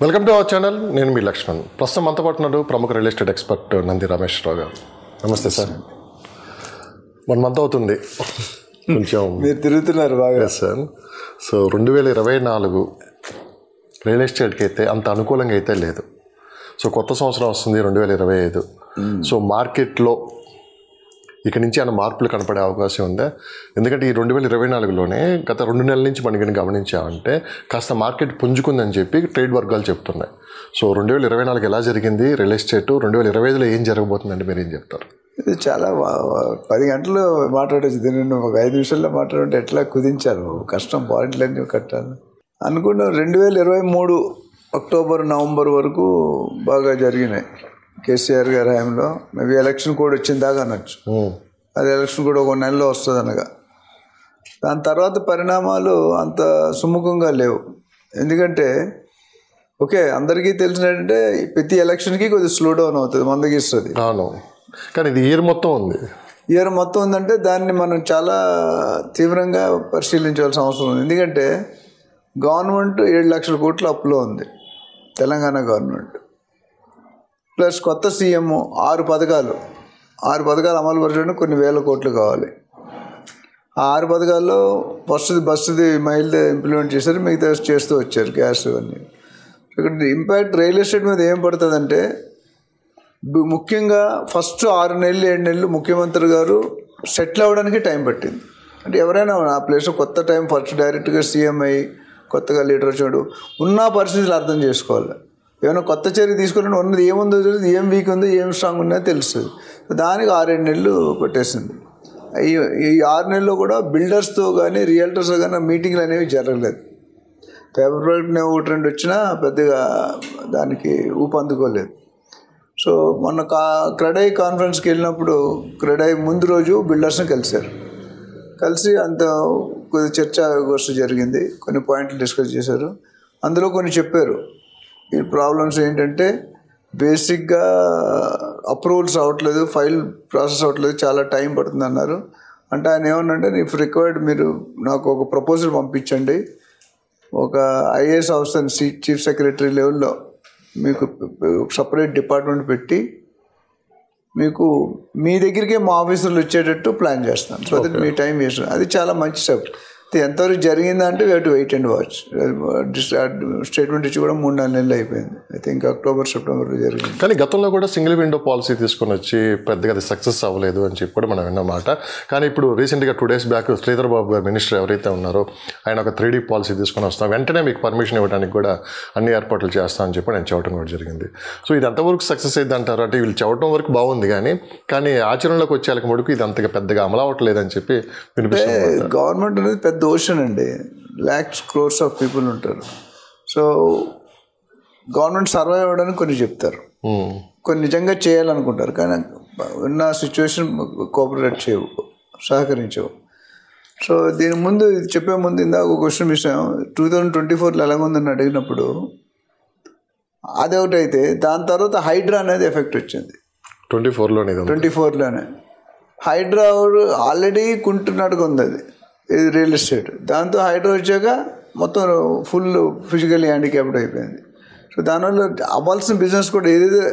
Welcome to our channel. నేను మీ లక్ష్మణ్. ప్రస్తుతం మనతో పాటు ఉన్నారు ప్రముఖ real estate expert Nandi Rameshwar Rao గారు. నమస్తే సార్. 1 మంత్ అవుతుంది కొంచెం మీరు తిరుగుతున్నారు బాగా సార్. సో 2024 రియల్ ఎస్టేట్కి అయితే అంత అనుకూలంగా అయితే లేదు. సో కొత్త సంవత్సరం వస్తుంది 2025. సో మార్కెట్లో ఇక నుంచి ఏమైనా మార్పులు కనపడే అవకాశం ఉందా? ఎందుకంటే ఈ 2024లోనే గత 2 నెలల నుంచి మనకి గమనించామంటే కాస్త మార్కెట్ పుంజుకుందని చెప్పి ట్రేడ్ వర్గాలు చెప్తున్నాయి. సో 2024 ఎలా జరిగింది రియల్ ఎస్టేట్, 2025లో ఏం జరగబోతుందంటే మీరు ఏం చెప్తారు? ఇది చాలా 10 గంటలు మాట్లాడచ్చు. దీన్ని ఒక 5 నిమిషాల్లో మాట్లాడుంటే ఎట్లా కుదించారు, కష్టం. పాయింట్లన్నీ కట్టాలి అనుకున్న 2023 అక్టోబర్ నవంబర్ వరకు బాగా జరిగినాయి. కేసీఆర్ గారి హయాంలో మేబీ ఎలక్షన్ కూడా వచ్చిన దాకా అనొచ్చు. అది ఎలక్షన్ కూడా 1 నెలలో వస్తుంది అనగా. దాని తర్వాత పరిణామాలు అంత సుముఖంగా లేవు. ఎందుకంటే ఓకే, అందరికీ తెలిసినట్టే ప్రతి ఎలక్షన్కి కొద్దిగా స్లో డౌన్ అవుతుంది, మందగిస్తుంది. అవును, కానీ ఇది ఇయర్ మొత్తం ఉంది. ఇయర్ మొత్తం ఉందంటే దాన్ని మనం చాలా తీవ్రంగా పరిశీలించాల్సిన అవసరం ఉంది. ఎందుకంటే గవర్నమెంట్ 7 లక్షల కోట్ల అప్పులో ఉంది, తెలంగాణ గవర్నమెంట్. ప్లస్ కొత్త సీఎం 6 పథకాలు అమలు పరచడానికి కొన్ని వేల కోట్లు కావాలి. ఆ 6 పథకాల్లో ఫస్ట్ది బస్సుది మైల్ది ఇంప్లిమెంట్ చేశారు, మిగతా చేస్తూ వచ్చారు, గ్యాస్ ఇవన్నీ. ఇక్కడ ఇంపాక్ట్ రియల్ ఎస్టేట్ మీద ఏం పడుతుందంటే ముఖ్యంగా ఫస్ట్ 6 నెలలు 7 నెలలు ముఖ్యమంత్రి గారు సెటిల్ అవ్వడానికి టైం పట్టింది. అంటే ఎవరైనా ఆ ప్లేస్లో కొత్త టైం ఫస్ట్ డైరెక్ట్గా సీఎం అయ్యి కొత్తగా లీడర్ వచ్చాడు, ఉన్న పరిస్థితులు అర్థం చేసుకోవాలి. ఏమైనా కొత్త చర్య తీసుకోవాలంటే ఉన్నది ఏముందో తెలుసు, ఏం వీక్ ఉందో ఏం స్ట్రాంగ్ ఉందో తెలుస్తుంది. దానికి 6-7 నెలలు కొట్టేసింది. ఈ 6 నెలల్లో కూడా బిల్డర్స్తో కానీ రియల్టర్స్తో కానీ మీటింగ్లు అనేవి జరగలేదు. పేపర్ ప్రాజెక్ట్ 1-2 వచ్చినా పెద్దగా దానికి ఊపందుకోలేదు. సో మొన్న క్రెడై కాన్ఫరెన్స్కి వెళ్ళినప్పుడు క్రెడై ముందు రోజు బిల్డర్స్ని కలిసి అంత కొద్ది చర్చా గోష్ఠి జరిగింది. కొన్ని పాయింట్లు డిస్కస్ చేశారు. అందులో కొన్ని చెప్పారు. ఈ ప్రాబ్లమ్స్ ఏంటంటే బేసిక్గా అప్రూవల్స్ అవ్వట్లేదు, ఫైల్ ప్రాసెస్ అవ్వట్లేదు, చాలా టైం పడుతుంది అన్నారు. అంటే ఆయన ఏమన్నంటే ఇఫ్ రిక్వైర్డ్ మీరు నాకు ఒక ప్రపోజల్ పంపించండి, ఒక ఐఏఎస్ ఆఫీసర్ చీఫ్ సెక్రటరీ లెవెల్లో మీకు సపరేట్ డిపార్ట్మెంట్ పెట్టి మీకు మీ దగ్గరికే మా ఆఫీసర్లు వచ్చేటట్టు ప్లాన్ చేస్తాను. సో దట్ మీ టైం వేస్ట్. అది చాలా మంచి స్టెప్. ఎంతవరకు జరిగిందంటే we have to wait and watch. Statement ఇచ్చి కూడా 3-4 నెలలు అయిపోయింది. ఐ థింక్ అక్టోబర్ సెప్టెంబర్లో జరిగింది. కానీ గతంలో కూడా సింగిల్ విండో పాలసీ తీసుకొని వచ్చి పెద్దగా అది సక్సెస్ అవ్వలేదు అని చెప్పి కూడా మనం విన్నమాట. కానీ ఇప్పుడు రీసెంట్గా 2 days బ్యాక్ శ్రీధర్ బాబు గారు మినిస్టర్ ఎవరైతే ఉన్నారో ఆయన ఒక 3D పాలసీ తీసుకొని వస్తాం, వెంటనే మీకు పర్మిషన్ ఇవ్వడానికి కూడా అన్ని ఏర్పాట్లు చేస్తామని చెప్పి నేను చెప్పడం కూడా జరిగింది. సో ఇది ఎంతవరకు సక్సెస్ అయింది అంటారు? అంటే వీళ్ళు చెప్పడం వరకు బాగుంది, కానీ ఆచరణలోకి వచ్చేళ్ళకి మటుకు ఇది అంతగా పెద్దగా అమలు అవ్వట్లేదని చెప్పి వినిపిస్తుంది. గవర్నమెంట్ అనేది పెద్ద ఓషన్ అండి, lakhs crores ఆఫ్ పీపుల్ ఉంటారు. సో గవర్నమెంట్ సర్వైవ్ అవ్వడానికి కొన్ని చెప్తారు, కొన్ని నిజంగా చేయాలనుకుంటారు, కానీ ఉన్న సిచ్యువేషన్ కోఆపరేట్ చేయవు, సహకరించవు. సో దీని ముందు చెప్పే ముందు ఇందాక ఒక క్వశ్చన్ విషయం 2024లో ఎలాగుందని అడిగినప్పుడు అది ఒకటి అయితే దాని తర్వాత హైడ్రా అనేది ఎఫెక్ట్ వచ్చింది 24లోనే. హైడ్రా ఆల్రెడీ కుంటున్నట్టుగా ఉంది అది, ఇది రియల్ ఎస్టేట్. దాంతో హైడ్రా వచ్చాక మొత్తం ఫుల్ ఫిజికల్లీ హ్యాండిక్యాప్డ్ అయిపోయింది. సో దానివల్ల అవ్వాల్సిన బిజినెస్ కూడా ఏదైతే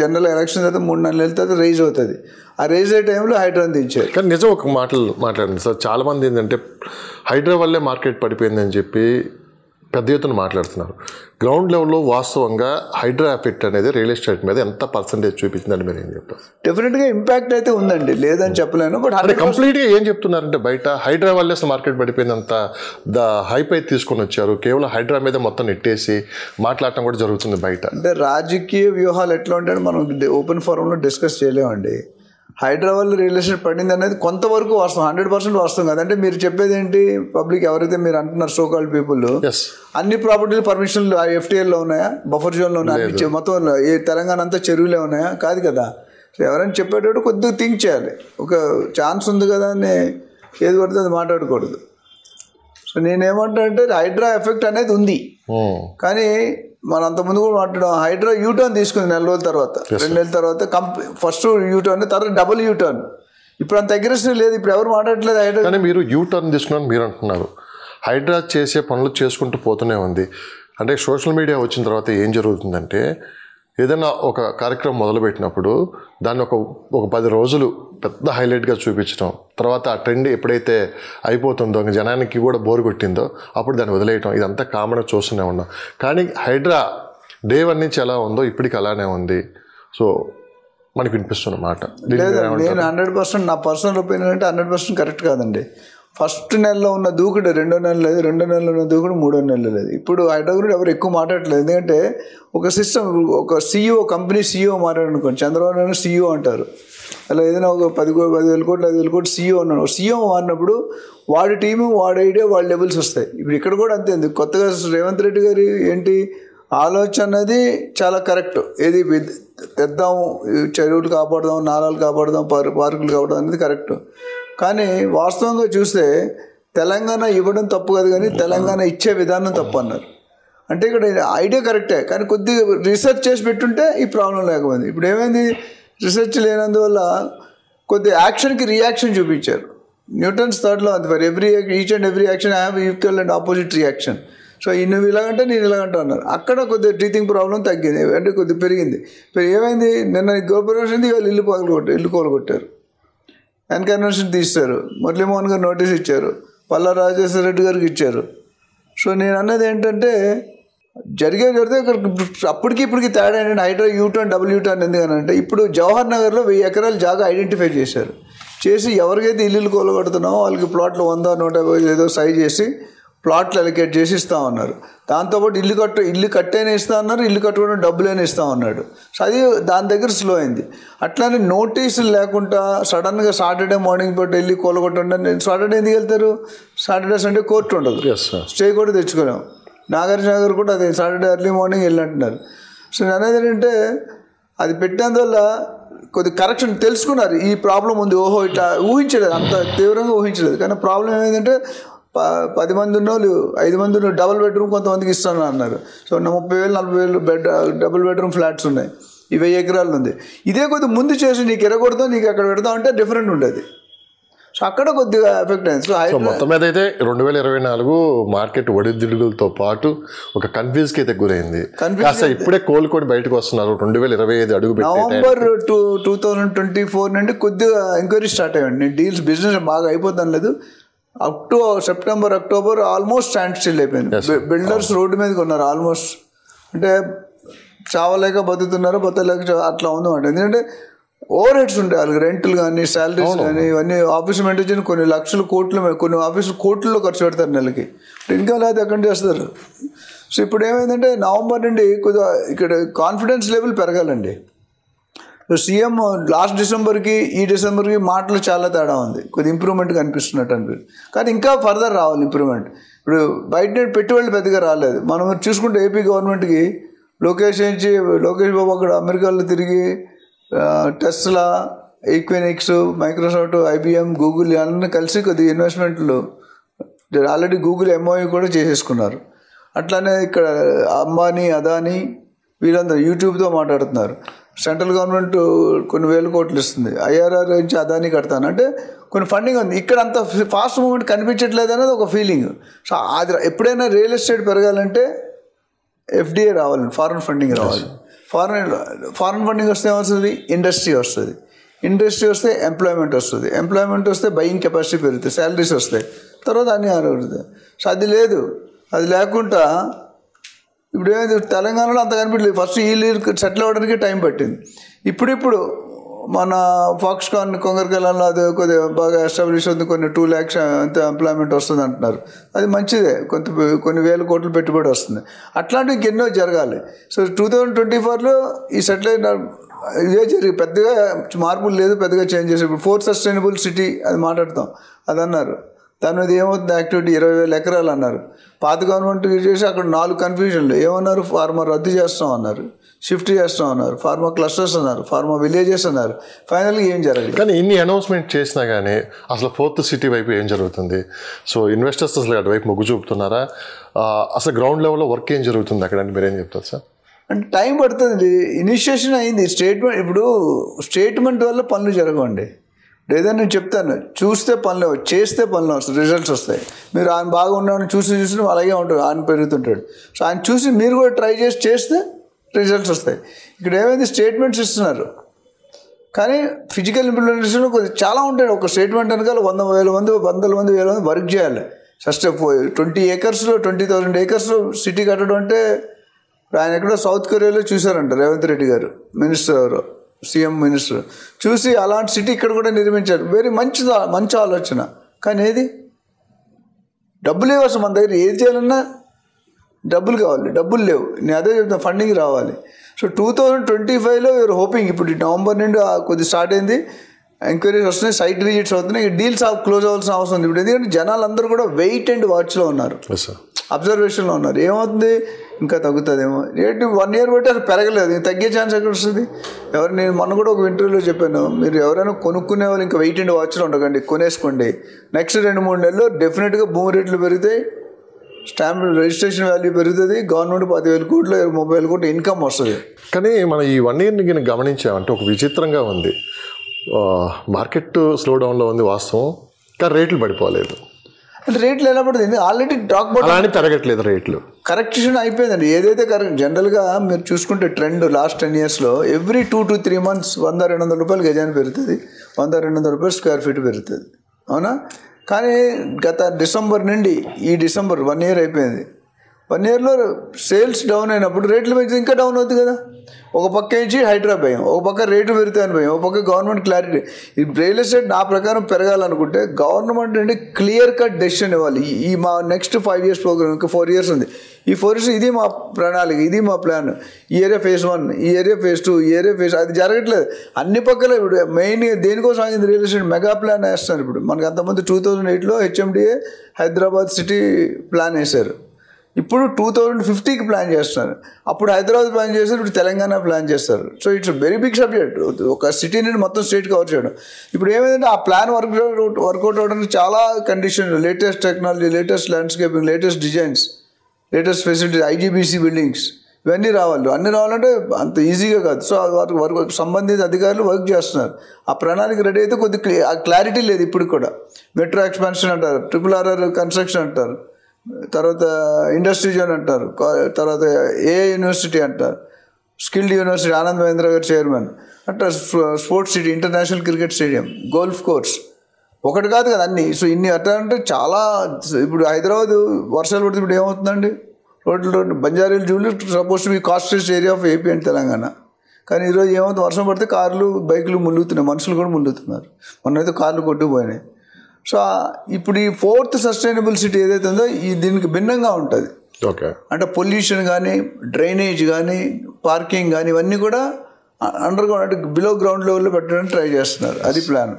జనరల్ ఎలక్షన్ అయితే 3-4 నెలల తర్వాత రైజ్ అవుతుంది. ఆ రైజ్ అయ్యే టైంలో హైడ్రాని దించారు. కానీ నిజం ఒక మాట్లాడండి సార్, చాలామంది ఏంటంటే హైడ్రా వల్లే మార్కెట్ పడిపోయిందని చెప్పి పెద్ద ఎత్తున మాట్లాడుతున్నారు. గ్రౌండ్ లెవెల్లో వాస్తవంగా హైడ్రా ఎఫెక్ట్ అనేది రియల్ ఎస్టేట్ మీద ఎంత పర్సెంటేజ్ చూపించిందని మీరు ఏం చెప్తారు? డెఫినెట్గా ఇంపాక్ట్ అయితే ఉందండి, లేదని చెప్పలేను. బట్ అంటే కంప్లీట్గా ఏం చెప్తున్నారంటే బయట హైడ్రా వల్లే అసలు మార్కెట్ పడిపోయిందంత హైప్ అయితే తీసుకొని వచ్చారు, కేవలం హైడ్రా మీద మొత్తం నెట్టేసి మాట్లాడటం కూడా జరుగుతుంది బయట. అంటే రాజకీయ వ్యూహాలు ఎట్లా ఉంటాయని మనం ఓపెన్ ఫోరంలో డిస్కస్ చేయలేమండి. హైడ్రా వల్ల రియల్ ఎస్టేట్ పడింది అనేది కొంతవరకు వాస్తవం, 100% వాస్తవం కాదు. అంటే మీరు చెప్పేది ఏంటి, పబ్లిక్ ఎవరైతే మీరు అంటున్నారు సో కాల్డ్ పీపుల్ అన్ని ప్రాపర్టీలు పర్మిషన్లు FTAలో ఉన్నాయా, బఫర్ జోన్లో ఉన్నాయా, మొత్తం ఏ తెలంగాణ అంతా చెరువులే ఉన్నాయా? కాదు కదా. సో ఎవరైనా చెప్పేటప్పుడు కొద్దిగా థింక్ చేయాలి. ఒక ఛాన్స్ ఉంది కదా అని ఏది పడితే అది మాట్లాడకూడదు. సో నేనేమంటా అంటే హైడ్రా ఎఫెక్ట్ అనేది ఉంది, కానీ మనం అంతకుముందు కూడా మాట్లాడడం హైడ్రా యూటర్న్ తీసుకుంది 4 రోజుల తర్వాత, 2 నెలల తర్వాత ఫస్ట్ యూటర్న్, తర్వాత డబుల్ యూటర్న్. ఇప్పుడు అంత అగ్రెసివ్ లేదు, ఇప్పుడు ఎవరు మాట్లాడట్లేదు హైడ్రా. కానీ మీరు యూటర్న్ తీసుకున్నాను మీరు అంటున్నారు, హైడ్రా చేసే పనులు చేసుకుంటూ పోతూనే ఉంది. అంటే సోషల్ మీడియా వచ్చిన తర్వాత ఏం జరుగుతుందంటే ఏదైనా ఒక కార్యక్రమం మొదలుపెట్టినప్పుడు దాన్ని ఒక 10 రోజులు పెద్ద హైలైట్గా చూపించడం, తర్వాత ఆ ట్రెండ్ ఎప్పుడైతే అయిపోతుందో జనానికి కూడా బోర్ కొట్టిందో అప్పుడు దాన్ని వదిలేయటం, ఇదంతా కామన్గా చూస్తూనే ఉన్నాం. కానీ హైడ్రా డే 1 నుంచి ఎలా ఉందో ఇప్పటికి అలానే ఉంది. సో మనకు వినిపిస్తున్న మాట నేను 100% నా పర్సనల్ ఒపీనియన్ అంటే 100% కరెక్ట్ కాదండి. ఫస్ట్ నెలలో ఉన్న దూకుడు 2వ నెల లేదు, 2వ నెలలో ఉన్న దూకుడు 3వ నెలలో లేదు. ఇప్పుడు హైడ్రా గురించి ఎవరు ఎక్కువ మాట్లాడట్లేదు. ఎందుకంటే ఒక సిస్టమ్, ఒక CEO, కంపెనీ CEO మాట్లాడనుకోండి, చంద్రబాబు నాయుడు CEO అంటారు. అలా ఏదైనా ఒక 10,000 కోట్లు 5,000 కోట్లు CEO ఉన్నాడు. CEO మారినప్పుడు వాడి టీము, వాడి ఐడియా, వాడి లెవెల్స్ వస్తాయి. ఇప్పుడు ఇక్కడ కూడా అంతే ఉంది. కొత్తగా రేవంత్ రెడ్డి గారి ఏంటి ఆలోచన అనేది చాలా కరెక్ట్. ఏది తెద్దాం, చెరువులు కాపాడదాం, నాలాలు కాపాడదాం, పార్కులు కాపాడదాం అనేది కరెక్ట్. కానీ వాస్తవంగా చూస్తే తెలంగాణ ఇవ్వడం తప్పు కాదు, కానీ తెలంగాణ ఇచ్చే విధానం తప్పు అన్నారు. అంటే ఇక్కడ ఐడియా కరెక్టే, కానీ కొద్దిగా రీసెర్చ్ చేసి పెట్టుంటే ఈ ప్రాబ్లం లేకపోయింది. ఇప్పుడు ఏమైంది, రీసెర్చ్ లేనందువల్ల కొద్ది యాక్షన్కి రియాక్షన్ చూపించారు. న్యూటన్స్ థర్డ్లో అంతే, for each and every action I have equal and opposite reaction. So నువ్వు ఇలాగంటే నేను ఇలాగంటా అన్నారు. అక్కడ కొద్దిగా టీచింగ్ ప్రాబ్లం తగ్గింది, అంటే కొద్దిగా పెరిగింది. ఏమైంది, నిన్న గోపురం ఇవాళ ఇల్లు కోలగొట్టారు, ఎన్కన్వెన్షన్ తీస్తారు, మురళీమోహన్ గారు నోటీస్ ఇచ్చారు, పల్లా రాజేశ్వర రెడ్డి గారికి ఇచ్చారు. సో నేను అన్నది ఏంటంటే జరిగితే అప్పటికి ఇప్పటికి తేడా ఏంటంటే హైడ్రా U-turn W-turn ఎందుకనంటే ఇప్పుడు జవహర్ నగర్లో 1000 ఎకరాల జాగా ఐడెంటిఫై చేశారు. చేసి ఎవరికైతే ఇల్లు కోలగొడుతున్నామో వాళ్ళకి ప్లాట్లు 100, 150 ఏదో సైజ్ చేసి ప్లాట్లు అలొకేట్ చేసి ఇస్తా ఉన్నారు. దాంతోపాటు ఇల్లు కట్టేనే ఇస్తా ఉన్నారు, ఇల్లు కట్టుకోవడం డబ్బులైనా ఇస్తా ఉన్నాడు. సో అది దాని దగ్గర స్లో అయింది. అట్లానే నోటీసులు లేకుండా సడన్గా సాటర్డే మార్నింగ్ పూట వెళ్ళి కోలగొట్టండి. సాటర్డే ఎందుకు వెళ్తారు, సాటర్డే సండే కోర్టు ఉండదు, స్టే కూడా తెచ్చుకోలేము. నాగార్జున గారు కూడా అదే సాటర్డే ఎర్లీ మార్నింగ్ వెళ్ళంటున్నారు. సో నేను అనేది ఏంటంటే అది పెట్టినందువల్ల కొద్ది కరెక్షన్ తెలుసుకున్నారు, ఈ ప్రాబ్లం ఉంది, ఓహో ఇట్లా ఊహించలేదు, అంత తీవ్రంగా ఊహించలేదు. కానీ ప్రాబ్లం ఏమైందంటే 10 మంది ఉన్నోళ్ళు 5 మంది ఉన్న డబుల్ బెడ్రూమ్ కొంతమందికి ఇస్తాను అన్నారు. సో 30,000 40,000 డబుల్ బెడ్రూమ్ ఫ్లాట్స్ ఉన్నాయి, ఈ 1000 ఎకరాలు ఉంది. ఇదే కొద్దిగా ముందు చేసి నీకు ఎరగొడతాం, నీకు అక్కడ పెడతాం అంటే డిఫరెంట్ ఉండేది. సో అక్కడ కొద్దిగా ఎఫెక్ట్ అయింది. సో మొత్తం మీద అయితే 2024 మార్కెట్ ఒడిదుడుగులతో పాటు ఒక కన్ఫ్యూజ్కి అయితే గురైంది. కాస్త ఇప్పుడే కోలుకొని బయటకు వస్తున్నారు. 2025 అడుగు నవంబర్ 2024 నుండి కొద్దిగా ఎంక్వైరీ స్టార్ట్ అయ్యండి. నేను డీల్స్ బిజినెస్ బాగా అయిపోతాను లేదు, up to September October almost stand still అయిపోయింది. బిల్డర్స్ రోడ్డు మీదకి ఉన్నారు ఆల్మోస్ట్, అంటే చావలేక బతుకుతున్నారో బతలేక అట్లా ఉందన్నమాట. ఎందుకంటే ఓవర్ హెడ్స్ ఉంటాయి వాళ్ళకి, రెంట్లు కానీ శాలరీస్ కానీ ఇవన్నీ ఆఫీస్ మెయింటైన్ చేయని కొన్ని లక్షల కోట్లు, కొన్ని ఆఫీసులు కోట్లలో ఖర్చు పెడతారు నెలకి. ఇన్కమ్ లేదా ఎక్కడ చేస్తారు. సో ఇప్పుడు ఏమైందంటే నవంబర్ నుండి కొద్దిగా ఇక్కడ కాన్ఫిడెన్స్ లెవెల్ పెరగాలండి. సీఎం లాస్ట్ డిసెంబర్కి ఈ డిసెంబర్కి మాటలు చాలా తేడా ఉంది, కొద్ది ఇంప్రూవ్మెంట్ కనిపిస్తున్నట్టు అనిపిస్తుంది. కానీ ఇంకా ఫర్దర్ రావాలి ఇంప్రూవ్మెంట్. ఇప్పుడు బయట పెట్టుబడులు పెద్దగా రాలేదు. మనం చూసుకుంటే ఏపీ గవర్నమెంట్కి లోకేష్ బాబు అక్కడ అమెరికాలో తిరిగి టెస్లా, ఈక్వినిక్స్, మైక్రోసాఫ్ట్, IBM, గూగుల్ అన్నీ కలిసి కొద్దిగా ఇన్వెస్ట్మెంట్లు ఆల్రెడీ గూగుల్ MOU కూడా చేసేసుకున్నారు. అట్లానే ఇక్కడ అంబానీ, అదానీ వీళ్ళందరూ యూట్యూబ్తో మాట్లాడుతున్నారు. సెంట్రల్ గవర్నమెంట్ కొన్ని 1000 కోట్లు ఇస్తుంది, IRR నుంచి అదానీ కడతాను అంటే కొన్ని ఫండింగ్ ఉంది. ఇక్కడ అంత ఫాస్ట్ మూమెంట్ కనిపించట్లేదు అనేది ఒక ఫీలింగ్. సో అది ఎప్పుడైనా రియల్ ఎస్టేట్ పెరగాలంటే FDI రావాలి, ఫారెన్ ఫండింగ్ రావాలి. ఫారెన్ ఫండింగ్ వస్తే ఏమొస్తుంది, ఇండస్ట్రీ వస్తుంది, ఇండస్ట్రీ వస్తే ఎంప్లాయ్మెంట్ వస్తుంది, ఎంప్లాయ్మెంట్ వస్తే బయింగ్ కెపాసిటీ పెరుగుతుంది, శాలరీస్ వస్తాయి, తర్వాత అన్నీ ఆరుగుతుంది. సో అది లేదు. అది లేకుండా ఇప్పుడు ఏమైంది, తెలంగాణలో అంత కనిపించలేదు. ఫస్ట్ వీళ్ళు సెటిల్ అవ్వడానికి టైం పట్టింది. ఇప్పుడు మన ఫాక్స్కాన్ కొంగరకెళ్ళలో అది కొద్దిగా బాగా ఎస్టాబ్లిష్ అవుతుంది, కొన్ని 2 lakhs అంత ఎంప్లాయ్మెంట్ వస్తుంది అంటున్నారు. అది మంచిదే, కొన్ని 1000 కోట్లు పెట్టుబడి వస్తుంది. అట్లాంటివి ఇంకెన్నో జరగాలి. సో 2024లో ఈ సెటిల్ అయిన ఇదే జరిగి పెద్దగా మార్పులు లేదు, పెద్దగా చేంజ్ చేసి ఇప్పుడు 4th సస్టైనబుల్ సిటీ అది మాట్లాడతాం, అది అన్నారు. దాని మీద ఏమవుతుంది యాక్టివిటీ 20,000 ఎకరాలు అన్నారు. పాత గవర్నమెంట్ చేసి అక్కడ 4 కన్ఫ్యూజన్లు ఏమన్నారు, ఫార్మా రద్దు చేస్తాం అన్నారు, షిఫ్ట్ చేస్తాం అన్నారు, ఫార్మా క్లస్టర్స్ అన్నారు, ఫార్మా విలేజెస్ అన్నారు. ఫైనల్గా ఏం జరగదు. కానీ ఇన్ని అనౌన్స్మెంట్ చేసినా కానీ అసలు 4th సిటీ వైపు ఏం జరుగుతుంది? సో ఇన్వెస్టర్స్ అసలు అటువైపు మొగ్గు చూపుతున్నారా? అసలు గ్రౌండ్ లెవెల్లో వర్క్ ఏం జరుగుతుంది అక్కడ అని మీరేం చెప్తారు సార్? అంటే టైం పడుతుంది, ఇనిషియేషన్ అయింది. ఇప్పుడు స్టేట్మెంట్ వల్ల పనులు జరగవండి. ఏదైనా నేను చెప్తాను, చూస్తే పనులు చేస్తే పనులు వస్తాయి, రిజల్ట్స్ వస్తాయి. మీరు ఆయన బాగా ఉన్నామని చూసి అలాగే ఉంటాడు, ఆయన పెరుగుతుంటాడు. సో ఆయన చూసి మీరు కూడా ట్రై చేస్తే రిజల్ట్స్ వస్తాయి. ఇక్కడ ఏమైంది, స్టేట్మెంట్స్ ఇస్తున్నారు కానీ ఫిజికల్ ఇంప్లిమెంటేషన్లో కొద్దిగా చాలా ఉంటాయి. ఒక స్టేట్మెంట్ వెనకాల 100,000 మంది 100,000 మంది వర్క్ చేయాలి. ఫస్ట్ 20 acresలో 20,000 acresలో సిటీ కట్టడం అంటే ఆయన ఎక్కడో సౌత్ కొరియాలో చూశారంట రేవంత్ రెడ్డి గారు, మినిస్టర్, సీఎం మినిస్టర్ చూసి అలాంటి సిటీ ఇక్కడ కూడా నిర్మించారు. వెరీ మంచి ఆలోచన. కానీ ఏది డబ్బులు లేవు అసలు మన దగ్గర. ఏది చేయాలన్నా డబ్బులు కావాలి, డబ్బులు లేవు. నేను అదే చెప్తాను, ఫండింగ్ రావాలి. సో 2025లో వీఆర్ హోపింగ్, ఇప్పుడు నవంబర్ నుండి కొద్ది స్టార్ట్ అయింది, ఎంక్వైరీస్ వస్తున్నాయి, సైట్ విజిట్స్ అవుతున్నాయి, డీల్స్ క్లోజ్ అవ్వాల్సిన అవసరం ఉంది ఇప్పుడు. ఎందుకంటే జనాలు అందరూ కూడా వెయిట్ అండ్ వాచ్లో ఉన్నారు, అబ్జర్వేషన్లో ఉన్నారు. ఏమవుతుంది, ఇంకా తగ్గుతుందేమో. రేటు 1 year బట్టి అసలు పెరగలేదు, తగ్గే ఛాన్స్ ఎక్కడ వస్తుంది? నేను మొన్న కూడా ఒక ఇంటర్వ్యూలో చెప్పాను, మీరు ఎవరైనా కొనుక్కునే వాళ్ళు ఇంకా వెయిట్ అండ్ వాచ్లో ఉండకండి, కొనేసుకోండి. నెక్స్ట్ 2-3 నెలల్లో డెఫినెట్గా భూమి రేట్లు పెరుగుతాయి, స్టాంప్ రిజిస్ట్రేషన్ వాల్యూ పెరుగుతుంది, గవర్నమెంట్ 10,000 కోట్లు 30,000 కోట్లు ఇన్కమ్ వస్తుంది. కానీ మనం ఈ 1 yearని నేను గమనించామంటే ఒక విచిత్రంగా ఉంది. మార్కెట్ స్లో డౌన్లో ఉంది వాస్తవం, కానీ రేట్లు పడిపోలేదు. అంటే రేట్లు ఎలా పడుతుంది? ఆల్రెడీ టాక్ అలానే పెరగట్లేదు రేట్లు, కరెక్షన్ అయిపోయిందండి. ఏదైతే కరెక్ట్ జనరల్గా మీరు చూసుకుంటే trend last 10 yearsలో every 2 to 3 months 100-200 రూపాయలు గజాన్ని పెరుగుతుంది, 100-200 రూపాయలు స్క్వేర్ ఫీట్ పెరుగుతుంది, అవునా? కానీ గత డిసెంబర్ నుండి ఈ డిసెంబర్ 1 year అయిపోయింది. 1 yearలో సేల్స్ డౌన్ అయినప్పుడు రేట్లు పెంచితే ఇంకా డౌన్ అవుతుంది కదా. ఒక పక్క నుంచి హైడ్రాప్ భయం, ఒక పక్క రేటు పెరుగుతాయని భయం, ఒక పక్క గవర్నమెంట్ క్లారిటీ. ఈ రియల్ ఎస్టేట్ నా ప్రకారం పెరగాలనుకుంటే గవర్నమెంట్ నుండి క్లియర్ కట్ డెసిషన్ ఇవ్వాలి. ఈ మా నెక్స్ట్ 5 years ప్రోగ్రామ్, ఇంకా 4 years ఉంది. ఈ 4 years ఇది మా ప్రణాళిక, ఇది మా ప్లాన్. ఈ ఏరియా phase 1, ఈ ఏరియా phase 2, ఈ ఏరియా phase, అది జరగట్లేదు. అన్ని పక్కల ఇప్పుడు మెయిన్ దేనికోసం ఆగింది రియల్ ఎస్టేట్ మెగా ప్లాన్ వేస్తున్నారు. ఇప్పుడు మనకి అంతమంది 2008లో HMDA హైదరాబాద్ సిటీ ప్లాన్ వేశారు, ఇప్పుడు 2050కి ప్లాన్ చేస్తున్నారు. అప్పుడు హైదరాబాద్ ప్లాన్ చేస్తారు, ఇప్పుడు తెలంగాణ ప్లాన్ చేస్తారు. So it's very big subject, ఒక సిటీ నుండి మొత్తం స్టేట్ కవర్ చేయడం. ఇప్పుడు ఏమైందంటే ఆ ప్లాన్ వర్కౌట్ అవడానికి చాలా condition, latest technology, latest landscaping, latest designs, latest facilities, IGBC buildings, ఇవన్నీ రావాలి. అన్నీ రావాలంటే అంత ఈజీగా కాదు. సో వారికి సంబంధిత అధికారులు వర్క్ చేస్తున్నారు. ఆ ప్రణాళిక రెడీ అయితే కొద్దిగా క్లారిటీ లేదు ఇప్పుడు కూడా. మెట్రో ఎక్స్పాన్షన్ అంటారు, RRR కన్స్ట్రక్షన్ అంటారు, తర్వాత ఇండస్ట్రీ జోన్ అంటారు, తర్వాత AI యూనివర్సిటీ అంటారు, స్కిల్డ్ యూనివర్సిటీ, ఆనంద్ మహేంద్ర గారు చైర్మన్ అంటారు, sports city, international cricket stadium, golf course, ఒకటి కాదు కదా అన్నీ. సో ఇన్ని అట్లా అంటే చాలా. ఇప్పుడు హైదరాబాద్ వర్షాలు పడితే ఇప్పుడు ఏమవుతుందండి, రోడ్లు బంజారీలు జూలు suppose to be costliest area of AP and Telangana. కానీ ఈరోజు ఏమవుతుంది, వర్షం పడితే కార్లు బైకులు ములుగుతున్నాయి, మనుషులు కూడా ములుగుతున్నారు. మొన్నైతే కార్లు కొట్టుకుపోయినాయి. సో ఇప్పుడు ఈ 4th సస్టైనబుల్ సిటీ ఏదైతే ఉందో దీనికి భిన్నంగా ఉంటుంది. ఓకే, అంటే పొల్యూషన్ కానీ, డ్రైనేజ్ కానీ, పార్కింగ్ కానీ, ఇవన్నీ కూడా అండర్ గ్రౌండ్ అంటే బిలో గ్రౌండ్ లెవెల్లో పెట్టడానికి ట్రై చేస్తున్నారు. అది ప్లాన్.